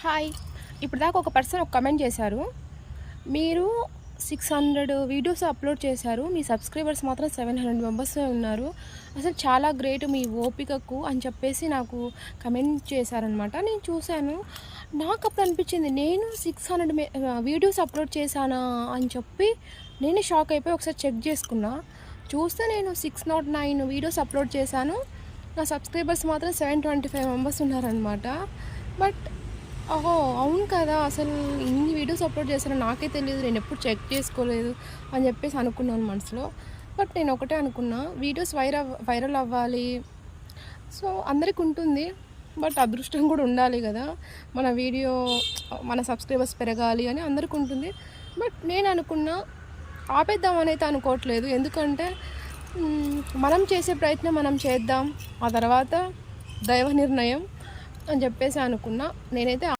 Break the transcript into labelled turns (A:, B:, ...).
A: Hi. ఇప్పుడు దాకా ఒక పర్సన్ ఒక కమెంట్ చేశారు. మీరు 600 వీడియోస్ అప్లోడ్ చేశారు. మీ సబ్స్క్రైబర్స్ మాత్రం 700 మెంబర్సే ఉన్నారు. అసలు చాలా గ్రేట్ మీ ఓపికకు అని చెప్పేసి నాకు కమెంట్ చేశారనమాట. నేను చూశాను. నాకు అప్పుడు అనిపించింది నేను 600 వీడియోస్ అప్లోడ్ చేశానా అని చెప్పి నేనే షాక్ అయిపోయి ఒకసారి చెక్ చేసుకున్నా. చూస్తే నేను 609 వీడియోస్ అప్లోడ్ చేశాను. నా సబ్స్క్రైబర్స్ మాత్రం 725 మెంబర్స్ ఉన్నారనమాట. బట్ ఓహో! అవును కదా! అసలు ఇన్ని వీడియోస్ అప్లోడ్ చేశానో నాకే తెలీదు. నేనెప్పుడు చెక్ చేసుకోలేదు అని చెప్పేసి అనుకున్నాను మనసులో. బట్ నేను ఒకటే అనుకున్నా, వీడియోస్ వైరల్ అవ్వాలి. సో, అందరికి ఉంటుంది. బట్ అదృష్టం కూడా ఉండాలి కదా! మన సబ్స్క్రైబర్స్ పెరగాలి అని అందరికి ఉంటుంది. బట్ నేను అనుకున్నా, ఆపేద్దామనైతే అనుకోవట్లేదు. ఎందుకంటే మనం చేసే ప్రయత్నం మనం చేద్దాం. ఆ తర్వాత దైవ నిర్ణయం అని చెప్పేసి అనుకున్నా. నేనైతే